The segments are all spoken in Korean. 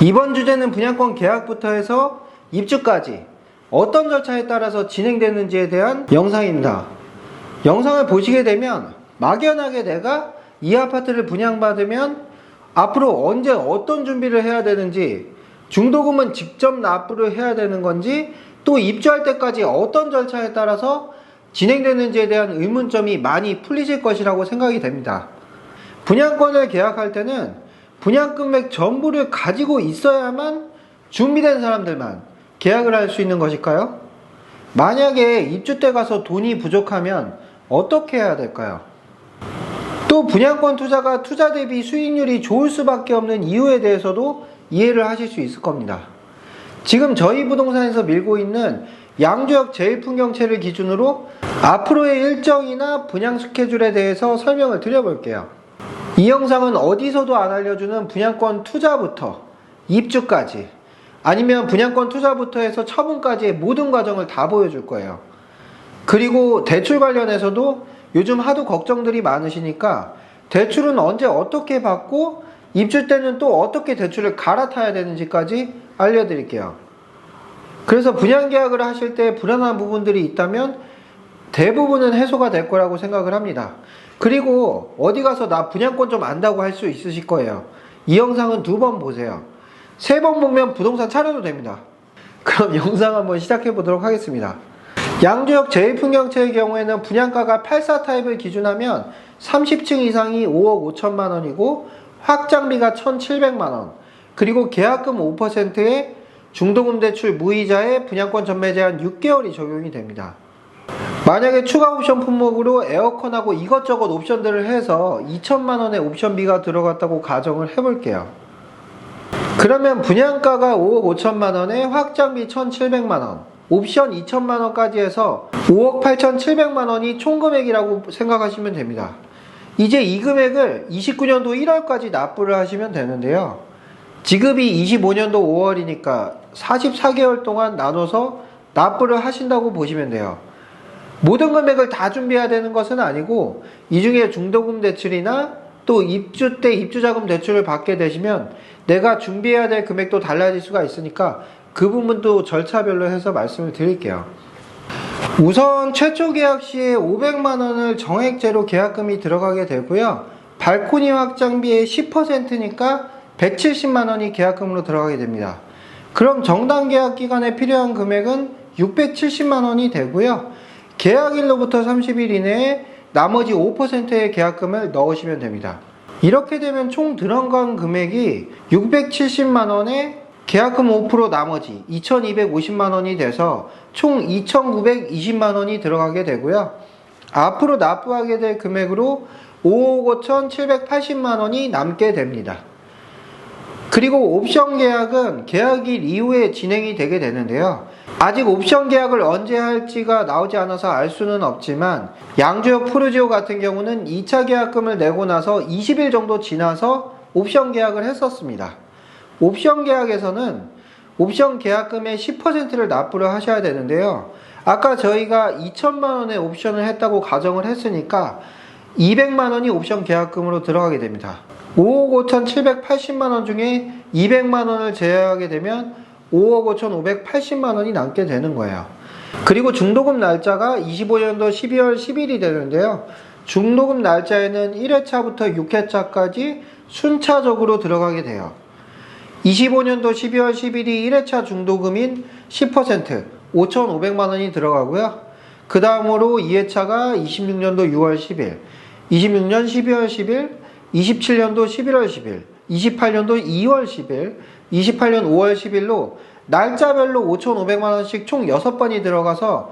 이번 주제는 분양권 계약부터 해서 입주까지 어떤 절차에 따라서 진행되는지에 대한 영상입니다. 영상을 보시게 되면 막연하게 내가 이 아파트를 분양받으면 앞으로 언제 어떤 준비를 해야 되는지, 중도금은 직접 납부를 해야 되는 건지, 또 입주할 때까지 어떤 절차에 따라서 진행되는지에 대한 의문점이 많이 풀리실 것이라고 생각이 됩니다. 분양권을 계약할 때는 분양금액 전부를 가지고 있어야만 준비된 사람들만 계약을 할 수 있는 것일까요? 만약에 입주 때 가서 돈이 부족하면 어떻게 해야 될까요? 또 분양권 투자가 투자 대비 수익률이 좋을 수밖에 없는 이유에 대해서도 이해를 하실 수 있을 겁니다. 지금 저희 부동산에서 밀고 있는 양주역 제1풍경채를 기준으로 앞으로의 일정이나 분양 스케줄에 대해서 설명을 드려볼게요. 이 영상은 어디서도 안 알려주는 분양권 투자부터 입주까지, 아니면 분양권 투자부터 해서 처분까지의 모든 과정을 다 보여줄 거예요. 그리고 대출 관련해서도 요즘 하도 걱정들이 많으시니까 대출은 언제 어떻게 받고 입주 때는 또 어떻게 대출을 갈아타야 되는지까지 알려드릴게요. 그래서 분양계약을 하실 때 불안한 부분들이 있다면 대부분은 해소가 될 거라고 생각을 합니다. 그리고 어디 가서 나 분양권 좀 안다고 할 수 있으실 거예요. 이 영상은 2번 보세요. 3번 보면 부동산 차려도 됩니다. 그럼 영상 한번 시작해 보도록 하겠습니다. 양주역 제1풍경채의 경우에는 분양가가 84 타입을 기준하면 30층 이상이 5억 5천만 원이고 확장비가 1,700만 원, 그리고 계약금 5%에 중도금 대출 무이자에 분양권 전매 제한 6개월이 적용이 됩니다. 만약에 추가 옵션 품목으로 에어컨하고 이것저것 옵션들을 해서 2천만 원의 옵션비가 들어갔다고 가정을 해볼게요. 그러면 분양가가 5억 5천만 원에 확장비 1,700만 원, 옵션 2천만 원까지 해서 5억 8,700만 원이 총금액이라고 생각하시면 됩니다. 이제 이 금액을 29년도 1월까지 납부를 하시면 되는데요. 지급이 25년도 5월이니까 44개월 동안 나눠서 납부를 하신다고 보시면 돼요. 모든 금액을 다 준비해야 되는 것은 아니고, 이 중에 중도금 대출이나 또 입주 때 입주자금 대출을 받게 되시면 내가 준비해야 될 금액도 달라질 수가 있으니까 그 부분도 절차별로 해서 말씀을 드릴게요. 우선 최초 계약 시에 500만 원을 정액제로 계약금이 들어가게 되고요. 발코니 확장비의 10%니까 170만 원이 계약금으로 들어가게 됩니다. 그럼 정당 계약 기간에 필요한 금액은 670만 원이 되고요. 계약일로부터 30일 이내에 나머지 5%의 계약금을 넣으시면 됩니다. 이렇게 되면 총 들어간 금액이 670만 원에 계약금 5% 나머지 2250만 원이 돼서 총 2920만 원이 들어가게 되고요. 앞으로 납부하게 될 금액으로 5억 5780만 원이 남게 됩니다. 그리고 옵션 계약은 계약일 이후에 진행이 되게 되는데요. 아직 옵션 계약을 언제 할지가 나오지 않아서 알 수는 없지만 양주역 푸르지오 같은 경우는 2차 계약금을 내고 나서 20일 정도 지나서 옵션 계약을 했었습니다. 옵션 계약에서는 옵션 계약금의 10%를 납부를 하셔야 되는데요. 아까 저희가 2천만 원의 옵션을 했다고 가정을 했으니까 200만 원이 옵션 계약금으로 들어가게 됩니다. 5억 5,780만 원 중에 200만 원을 제외하게 되면 5억 5,580만 원이 남게 되는 거예요. 그리고 중도금 날짜가 25년도 12월 10일이 되는데요. 중도금 날짜에는 1회차부터 6회차까지 순차적으로 들어가게 돼요. 25년도 12월 10일이 1회차 중도금인 10%, 5,500만 원이 들어가고요. 그 다음으로 2회차가 26년도 6월 10일, 26년 12월 10일, 27년도 11월 10일, 28년도 2월 10일, 28년 5월 10일로 날짜별로 5,500만원씩 총 6번이 들어가서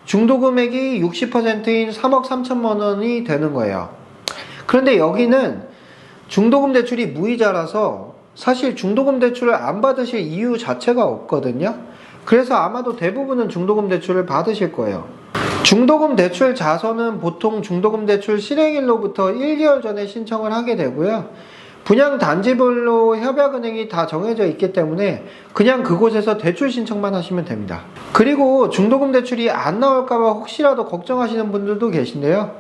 중도금액이 60%인 3억 3천만 원이 되는 거예요. 그런데 여기는 중도금 대출이 무이자라서 사실 중도금 대출을 안 받으실 이유 자체가 없거든요. 그래서 아마도 대부분은 중도금 대출을 받으실 거예요. 중도금 대출 자서는 보통 중도금 대출 실행일로부터 1개월 전에 신청을 하게 되고요. 분양 단지별로 협약은행이 다 정해져 있기 때문에 그냥 그곳에서 대출 신청만 하시면 됩니다. 그리고 중도금 대출이 안 나올까봐 혹시라도 걱정하시는 분들도 계신데요.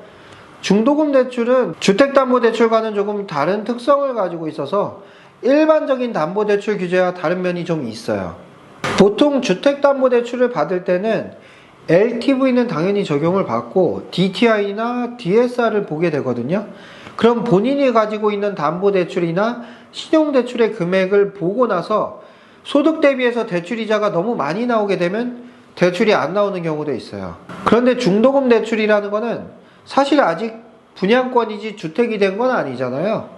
중도금 대출은 주택담보대출과는 조금 다른 특성을 가지고 있어서 일반적인 담보대출 규제와 다른 면이 좀 있어요. 보통 주택담보대출을 받을 때는 LTV는 당연히 적용을 받고 DTI나 DSR을 보게 되거든요. 그럼 본인이 가지고 있는 담보대출이나 신용대출의 금액을 보고 나서 소득 대비해서 대출이자가 너무 많이 나오게 되면 대출이 안 나오는 경우도 있어요. 그런데 중도금 대출이라는 거는 사실 아직 분양권이지 주택이 된 건 아니잖아요.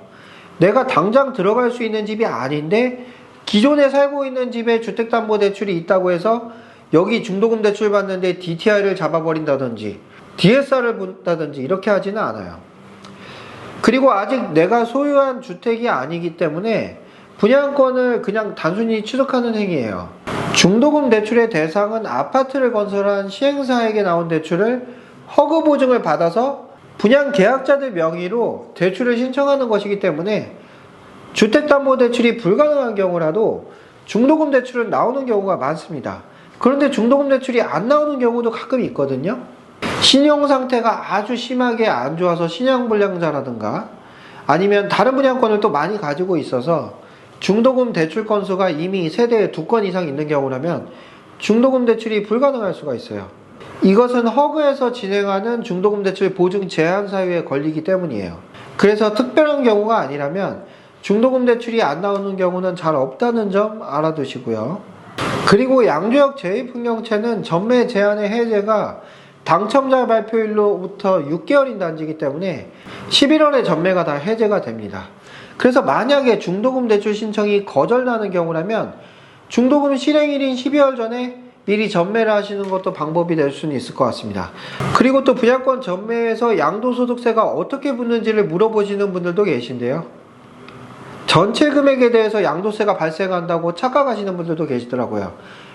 내가 당장 들어갈 수 있는 집이 아닌데 기존에 살고 있는 집에 주택담보대출이 있다고 해서 여기 중도금 대출 받는데 DTI를 잡아버린다든지 DSR을 본다든지 이렇게 하지는 않아요. 그리고 아직 내가 소유한 주택이 아니기 때문에 분양권을 그냥 단순히 취득하는 행위예요. 중도금 대출의 대상은 아파트를 건설한 시행사에게 나온 대출을 허그 보증을 받아서 분양 계약자들 명의로 대출을 신청하는 것이기 때문에 주택담보대출이 불가능한 경우라도 중도금 대출은 나오는 경우가 많습니다. 그런데 중도금 대출이 안 나오는 경우도 가끔 있거든요. 신용상태가 아주 심하게 안 좋아서 신용불량자라든가 아니면 다른 분양권을 또 많이 가지고 있어서 중도금 대출 건수가 이미 세대에 2건 이상 있는 경우라면 중도금 대출이 불가능할 수가 있어요. 이것은 허그에서 진행하는 중도금 대출 보증 제한 사유에 걸리기 때문이에요. 그래서 특별한 경우가 아니라면 중도금 대출이 안 나오는 경우는 잘 없다는 점 알아두시고요. 그리고 양주역 제2풍경채는 전매 제한의 해제가 당첨자 발표일로부터 6개월인 단지이기 때문에 11월에 전매가 다 해제가 됩니다. 그래서 만약에 중도금 대출 신청이 거절나는 경우라면 중도금 실행일인 12월 전에 미리 전매를 하시는 것도 방법이 될 수는 있을 것 같습니다. 그리고 또 분양권 전매에서 양도소득세가 어떻게 붙는지를 물어보시는 분들도 계신데요. 전체 금액에 대해서 양도세가 발생한다고 착각하시는 분들도 계시더라고요.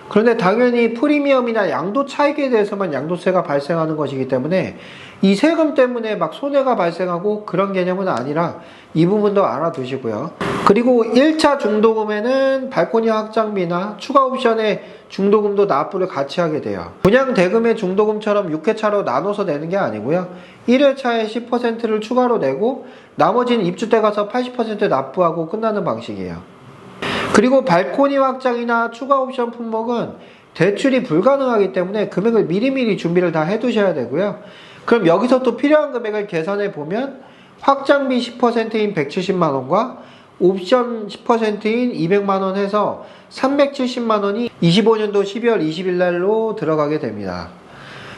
그런데 당연히 프리미엄이나 양도 차익에 대해서만 양도세가 발생하는 것이기 때문에 이 세금 때문에 막 손해가 발생하고 그런 개념은 아니라 이 부분도 알아두시고요. 그리고 1차 중도금에는 발코니 확장비나 추가 옵션의 중도금도 납부를 같이 하게 돼요. 분양 대금의 중도금처럼 6회차로 나눠서 내는 게 아니고요. 1회차에 10%를 추가로 내고 나머지는 입주 때 가서 80% 납부하고 끝나는 방식이에요. 그리고 발코니 확장이나 추가 옵션 품목은 대출이 불가능하기 때문에 금액을 미리미리 준비를 다 해두셔야 되고요. 그럼 여기서 또 필요한 금액을 계산해 보면 확장비 10%인 170만원과 옵션 10%인 200만원 해서 370만원이 25년도 12월 20일 날로 들어가게 됩니다.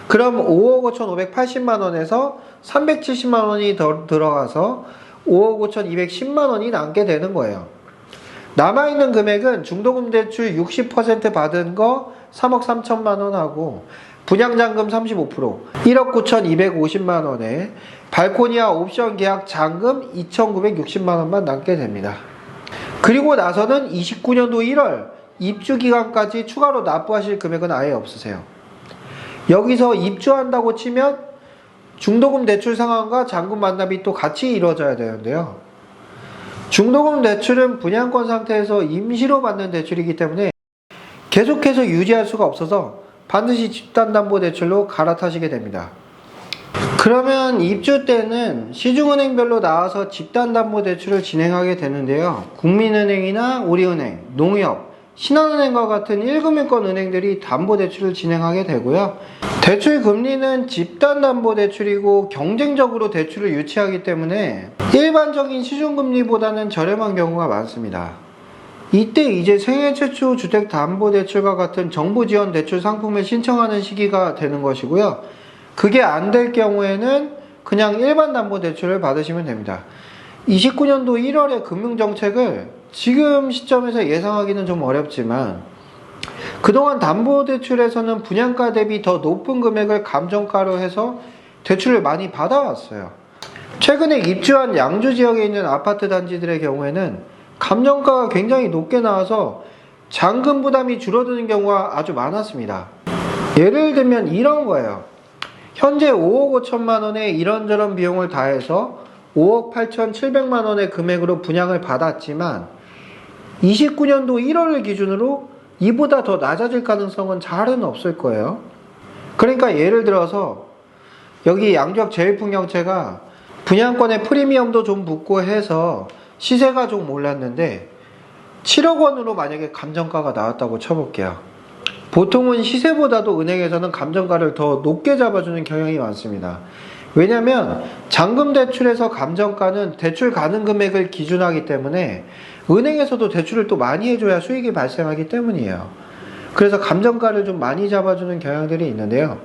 그럼 5억 5,580만원에서 370만원이 더 들어가서 5억 5,210만원이 남게 되는 거예요. 남아있는 금액은 중도금 대출 60% 받은 거 3억 3천만원 하고 분양잔금 35% 1억 9,250만원에 발코니와 옵션 계약 잔금 2,960만원만 남게 됩니다. 그리고 나서는 29년도 1월 입주기간까지 추가로 납부하실 금액은 아예 없으세요. 여기서 입주한다고 치면 중도금 대출 상환과 잔금 반납이 또 같이 이루어져야 되는데요. 중도금 대출은 분양권 상태에서 임시로 받는 대출이기 때문에 계속해서 유지할 수가 없어서 반드시 집단담보대출로 갈아타시게 됩니다. 그러면 입주 때는 시중은행별로 나와서 집단담보대출을 진행하게 되는데요. 국민은행이나 우리은행, 농협, 신한은행과 같은 1금융권 은행들이 담보대출을 진행하게 되고요. 대출 금리는 집단담보대출이고 경쟁적으로 대출을 유치하기 때문에 일반적인 시중금리보다는 저렴한 경우가 많습니다. 이때 이제 생애 최초 주택담보대출과 같은 정부 지원 대출 상품을 신청하는 시기가 되는 것이고요. 그게 안 될 경우에는 그냥 일반 담보대출을 받으시면 됩니다. 29년도 1월의 금융정책을 지금 시점에서 예상하기는 좀 어렵지만 그동안 담보대출에서는 분양가 대비 더 높은 금액을 감정가로 해서 대출을 많이 받아왔어요. 최근에 입주한 양주 지역에 있는 아파트 단지들의 경우에는 감정가가 굉장히 높게 나와서 잔금 부담이 줄어드는 경우가 아주 많았습니다. 예를 들면 이런 거예요. 현재 5억 5천만 원의 이런저런 비용을 다해서 5억 8,700만 원의 금액으로 분양을 받았지만 29년도 1월을 기준으로 이보다 더 낮아질 가능성은 잘은 없을 거예요. 그러니까 예를 들어서 여기 양주역 제1풍경채가 분양권의 프리미엄도 좀 붙고 해서 시세가 좀 올랐는데 7억 원으로 만약에 감정가가 나왔다고 쳐볼게요. 보통은 시세보다도 은행에서는 감정가를 더 높게 잡아주는 경향이 많습니다. 왜냐하면 잔금 대출에서 감정가는 대출 가능 금액을 기준하기 때문에 은행에서도 대출을 또 많이 해줘야 수익이 발생하기 때문이에요. 그래서 감정가를 좀 많이 잡아주는 경향들이 있는데요.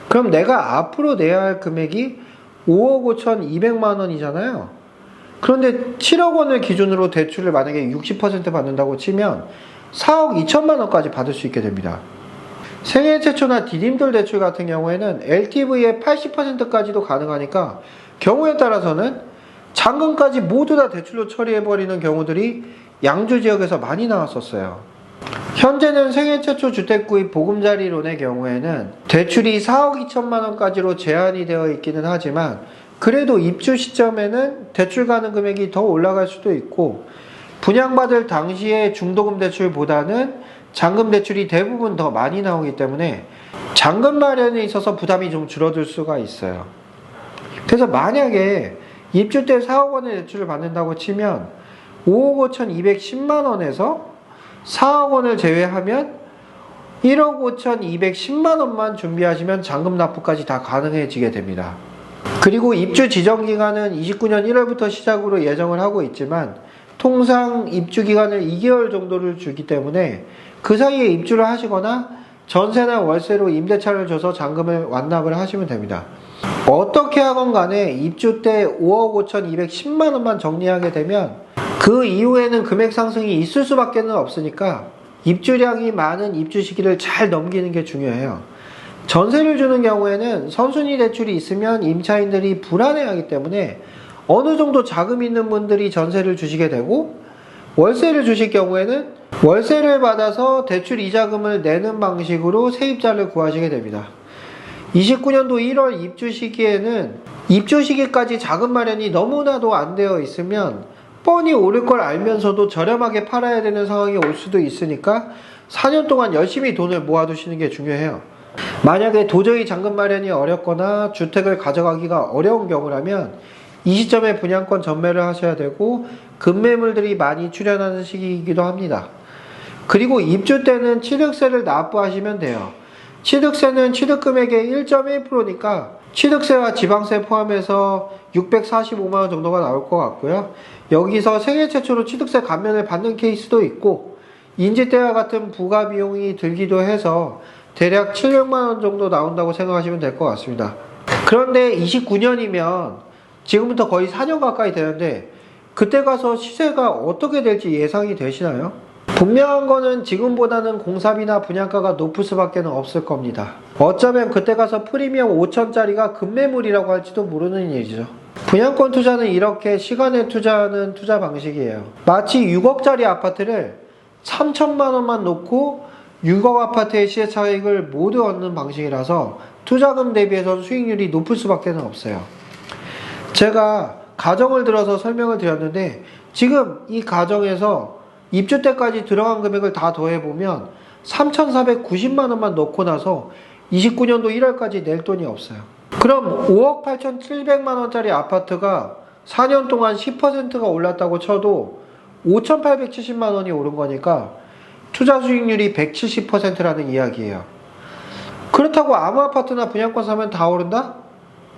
그럼 내가 앞으로 내야 할 금액이 5억 5천2백만 원이잖아요. 그런데 7억 원을 기준으로 대출을 만약에 60% 받는다고 치면 4억 2천만 원까지 받을 수 있게 됩니다. 생애 최초나 디딤돌 대출 같은 경우에는 LTV의 80%까지도 가능하니까 경우에 따라서는 잔금까지 모두 다 대출로 처리해버리는 경우들이 양주 지역에서 많이 나왔었어요. 현재는 생애 최초 주택 구입 보금자리론의 경우에는 대출이 4억 2천만 원까지로 제한이 되어 있기는 하지만 그래도 입주 시점에는 대출 가능 금액이 더 올라갈 수도 있고 분양받을 당시의 중도금 대출보다는 잔금 대출이 대부분 더 많이 나오기 때문에 잔금 마련에 있어서 부담이 좀 줄어들 수가 있어요. 그래서 만약에 입주 때 4억 원의 대출을 받는다고 치면 5억 5천2백10만 원에서 4억 원을 제외하면 1억 5천2백10만 원만 준비하시면 잔금 납부까지 다 가능해지게 됩니다. 그리고 입주 지정 기간은 29년 1월부터 시작으로 예정을 하고 있지만 통상 입주 기간을 2개월 정도를 주기 때문에 그 사이에 입주를 하시거나 전세나 월세로 임대차를 줘서 잔금을 완납을 하시면 됩니다. 어떻게 하건 간에 입주 때 5억 5천2백10만 원만 정리하게 되면 그 이후에는 금액 상승이 있을 수밖에 없으니까 입주량이 많은 입주 시기를 잘 넘기는 게 중요해요. 전세를 주는 경우에는 선순위 대출이 있으면 임차인들이 불안해하기 때문에 어느 정도 자금 있는 분들이 전세를 주시게 되고 월세를 주실 경우에는 월세를 받아서 대출 이자금을 내는 방식으로 세입자를 구하시게 됩니다. 29년도 1월 입주 시기에는 입주 시기까지 자금 마련이 너무나도 안 되어 있으면 뻔히 오를 걸 알면서도 저렴하게 팔아야 되는 상황이 올 수도 있으니까 4년 동안 열심히 돈을 모아두시는 게 중요해요. 만약에 도저히 잔금 마련이 어렵거나 주택을 가져가기가 어려운 경우라면 이 시점에 분양권 전매를 하셔야 되고 급매물들이 많이 출현하는 시기이기도 합니다. 그리고 입주 때는 취득세를 납부하시면 돼요. 취득세는 취득금액의 1.1%니까 취득세와 지방세 포함해서 645만 원 정도가 나올 것 같고요. 여기서 생애 최초로 취득세 감면을 받는 케이스도 있고 인지대와 같은 부가 비용이 들기도 해서 대략 700만 원 정도 나온다고 생각하시면 될 것 같습니다. 그런데 29년이면 지금부터 거의 4년 가까이 되는데 그때 가서 시세가 어떻게 될지 예상이 되시나요? 분명한 거는 지금보다는 공사비나 분양가가 높을 수밖에 없을 겁니다. 어쩌면 그때 가서 프리미엄 5천짜리가 급매물이라고 할지도 모르는 일이죠. 분양권 투자는 이렇게 시간에 투자하는 투자 방식이에요. 마치 6억짜리 아파트를 3천만 원만 놓고 6억 아파트의 시세 차익을 모두 얻는 방식이라서 투자금 대비해서 수익률이 높을 수밖에 없어요. 제가 가정을 들어서 설명을 드렸는데 지금 이 가정에서 입주 때까지 들어간 금액을 다 더해보면 3,490만 원만 넣고 나서 29년도 1월까지 낼 돈이 없어요. 그럼 5억 8,700만 원짜리 아파트가 4년 동안 10%가 올랐다고 쳐도 5,870만 원이 오른 거니까 투자 수익률이 170%라는 이야기예요. 그렇다고 아무 아파트나 분양권 사면 다 오른다?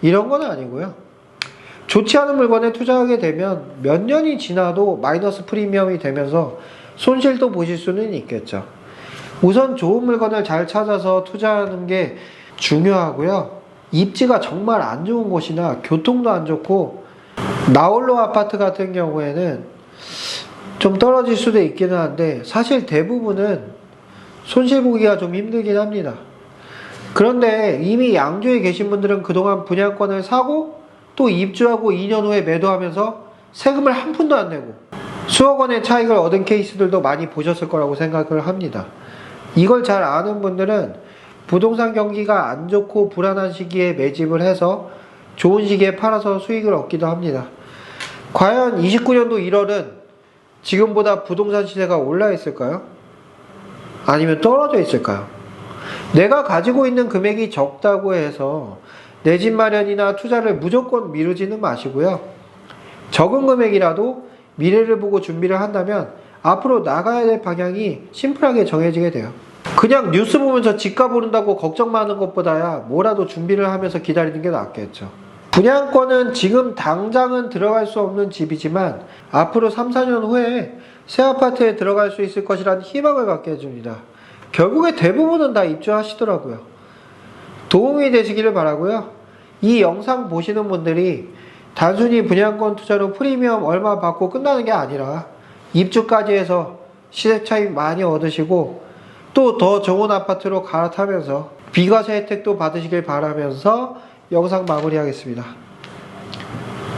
이런 건 아니고요. 좋지 않은 물건에 투자하게 되면 몇 년이 지나도 마이너스 프리미엄이 되면서 손실도 보실 수는 있겠죠. 우선 좋은 물건을 잘 찾아서 투자하는 게 중요하고요. 입지가 정말 안 좋은 곳이나 교통도 안 좋고 나홀로 아파트 같은 경우에는 좀 떨어질 수도 있기는 한데 사실 대부분은 손실 보기가 좀 힘들긴 합니다. 그런데 이미 양주에 계신 분들은 그동안 분양권을 사고 또 입주하고 2년 후에 매도하면서 세금을 한 푼도 안 내고 수억 원의 차익을 얻은 케이스들도 많이 보셨을 거라고 생각을 합니다. 이걸 잘 아는 분들은 부동산 경기가 안 좋고 불안한 시기에 매집을 해서 좋은 시기에 팔아서 수익을 얻기도 합니다. 과연 29년도 1월은 지금보다 부동산 시세가 올라 있을까요? 아니면 떨어져 있을까요? 내가 가지고 있는 금액이 적다고 해서 내 집 마련이나 투자를 무조건 미루지는 마시고요. 적은 금액이라도 미래를 보고 준비를 한다면 앞으로 나가야 될 방향이 심플하게 정해지게 돼요. 그냥 뉴스 보면서 집값 오른다고 걱정 많은 것보다야 뭐라도 준비를 하면서 기다리는 게 낫겠죠. 분양권은 지금 당장은 들어갈 수 없는 집이지만 앞으로 3, 4년 후에 새 아파트에 들어갈 수 있을 것이라는 희망을 갖게 해줍니다. 결국에 대부분은 다 입주하시더라고요. 도움이 되시기를 바라고요. 이 영상 보시는 분들이 단순히 분양권 투자로 프리미엄 얼마 받고 끝나는 게 아니라 입주까지 해서 시세 차익 많이 얻으시고 또 더 좋은 아파트로 갈아타면서 비과세 혜택도 받으시길 바라면서 영상 마무리하겠습니다.